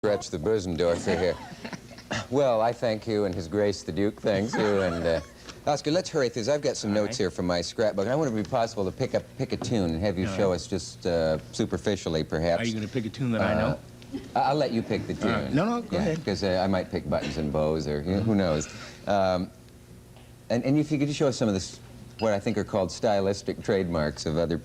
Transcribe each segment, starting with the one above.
Stretch the Bösendorfer here. Well, I thank you, and His Grace the Duke thanks you, and Oscar, let's hurry through this. I've got some notes here from my scrapbook, and I wonder if it would be possible to pick a tune and have you show us just superficially, perhaps. Are you going to pick a tune that I know? I'll let you pick the tune. No, go ahead. Because I might pick buttons and bows, or who knows. And if you could just show us some of this, what I think are called stylistic trademarks of other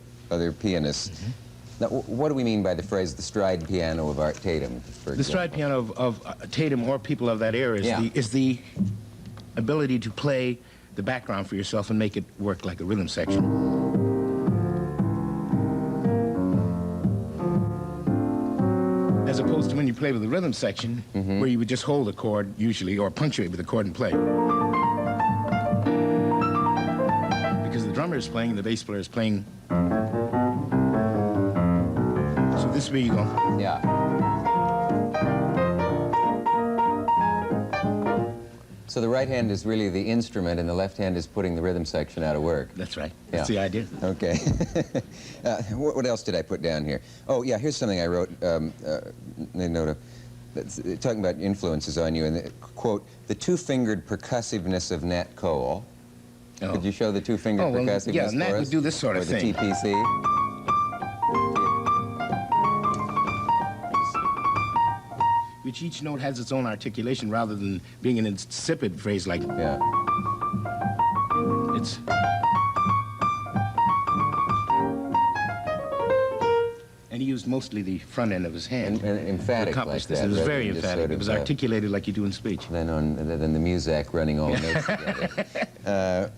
pianists. Mm-hmm. Now, what do we mean by the phrase, the stride piano of Art Tatum, for example? The stride piano of Tatum or people of that era is the ability to play the background for yourself and make it work like a rhythm section. As opposed to when you play with the rhythm section, where you would just hold a chord, usually, or punctuate with a chord and play. Because the drummer is playing and the bass player is playing. So this way you go. Yeah. So the right hand is really the instrument, and the left hand is putting the rhythm section out of work. That's right. That's the idea. Okay. What else did I put down here? Oh, yeah, here's something I wrote. Talking about influences on you, and quote, the two-fingered percussiveness of Nat Cole. Oh. Could you show the two-fingered percussiveness yeah, Nat would do this sort of thing. Or the TPC. Which each note has its own articulation rather than being an insipid phrase like... Yeah. It's... And he used mostly the front end of his hand. And emphatic to accomplish like this. that. It was very emphatic. Sort of, it was articulated like you do in speech. Then the muzak running all notes together.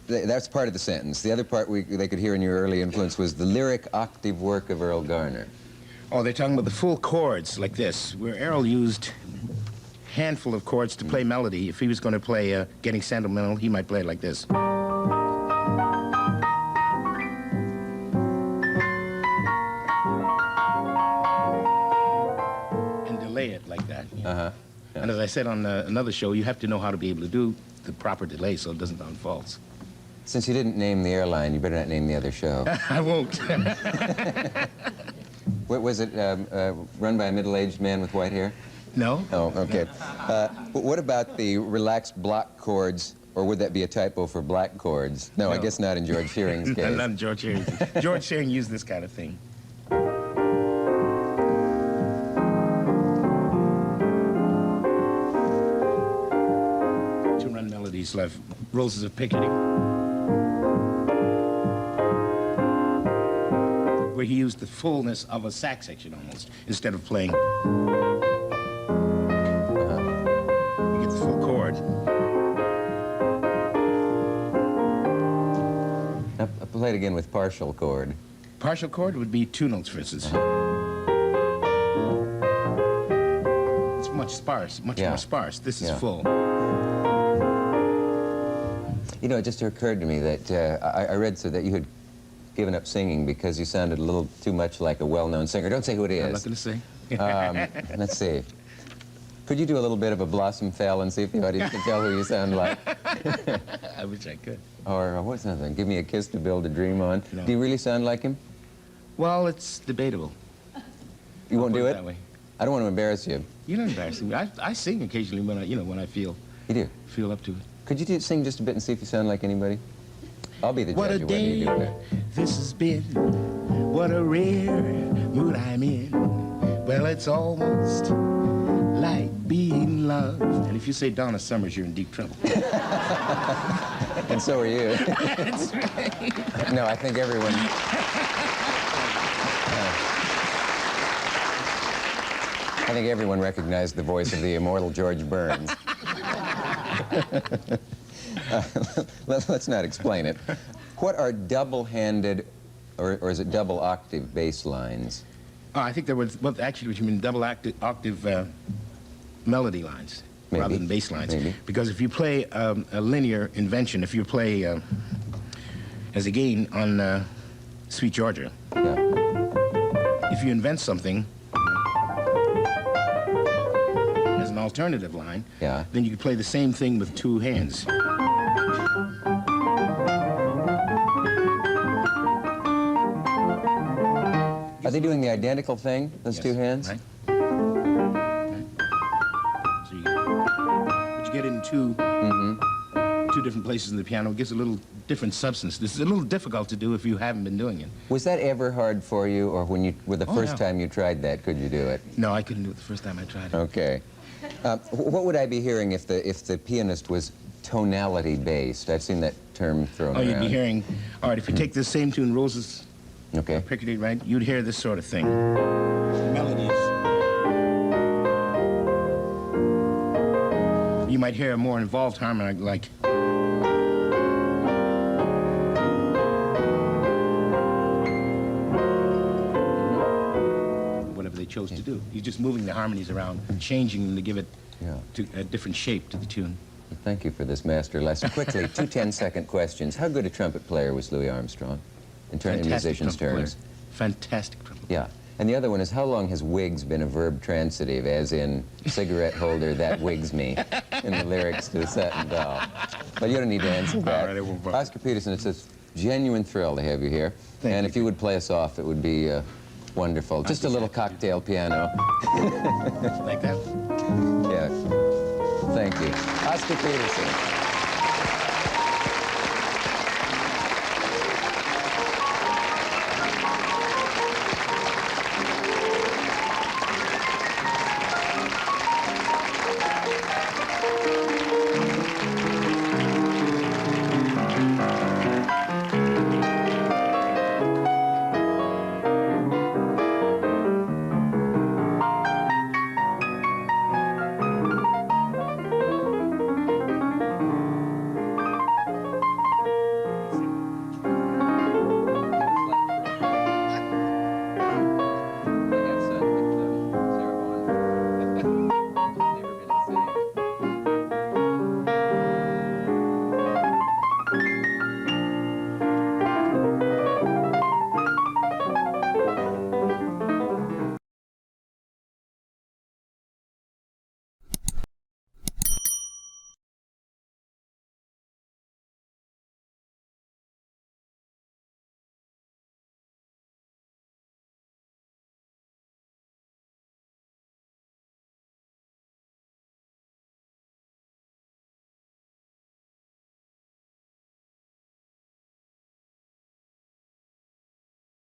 That's part of the sentence. The other part they could hear in your early influence was the lyric octave work of Earl Garner. Oh, they're talking about the full chords like this, where Errol used a handful of chords to play melody. If he was going to play Getting Sentimental, he might play it like this. And delay it like that. Yeah. And as I said on another show, you have to know how to be able to do the proper delay so it doesn't sound false. Since you didn't name the airline, you better not name the other show. I won't. Was it run by a middle-aged man with white hair? No. Oh, okay. What about the relaxed block chords, or would that be a typo for black chords? No, I guess not in George Shearing's case. Not in George Shearing. George Shearing used this kind of thing. To run melodies like Roses of Picardy, where he used the fullness of a sax section almost, instead of playing. You get the full chord. Now, play it again with partial chord. Partial chord would be two notes, for instance. It's much sparse, much more sparse. This is full. You know, it just occurred to me that I read so that you had given up singing because you sounded a little too much like a well-known singer. Don't say who it is. I'm not going to say. Let's see. Could you do a little bit of a Blossom Fell and see if the audience can tell who you sound like? I wish I could. Or what's another thing? Give Me a Kiss to Build a Dream On. No. Do you really sound like him? Well, it's debatable. You won't do it? That way. I don't want to embarrass you. You're not embarrassing me. I sing occasionally when I feel. You do? Feel up to it. Could you sing just a bit and see if you sound like anybody? I'll be the judge of whether you do it. This has been. What a rare mood I'm in. Well, it's almost like being loved. And if you say Donna Summers, you're in deep trouble. And so are you. That's right. No, I think everyone... I think everyone recognized the voice of the immortal George Burns. Let's not explain it. What are double-handed, or is it double-octave bass lines? Oh, I think there was, well, actually, what you mean, double-octave melody lines, rather than bass lines. Maybe. Because if you play a linear invention, if you play as a gain on Sweet Georgia, if you invent something as an alternative line, then you can play the same thing with two hands. Are they doing the identical thing, those two hands? Right. you get it in two different places in the piano. It gives a little different substance. This is a little difficult to do if you haven't been doing it. Was that ever hard for you, or when you the first yeah. time you tried that, could you do it? No, I couldn't do it the first time I tried it. Okay. What would I be hearing if the pianist was tonality based? I've seen that term thrown Oh, around. you'd be hearing, all right, if you take this same tune, Roses, Okay. Picardy, right? You'd hear this sort of thing. Melodies. You might hear a more involved harmony like... whatever they chose to do. He's just moving the harmonies around, changing them to give it a different shape to the tune. Well, thank you for this master lesson. Quickly, two 10-second questions. How good a trumpet player was Louis Armstrong in musicians' terms? Fantastic trumpet player. Yeah. And the other one is, how long has wigs been a verb transitive, as in cigarette holder, that wigs me, in the lyrics to the Satin Doll? But you don't need to answer that. All right, I won't bother. Oscar Peterson, it's a genuine thrill to have you here. Thank and you. if you would play us off, it would be wonderful. Just a little cocktail piano. Like that? Yeah. Thank you. Oscar Peterson. They have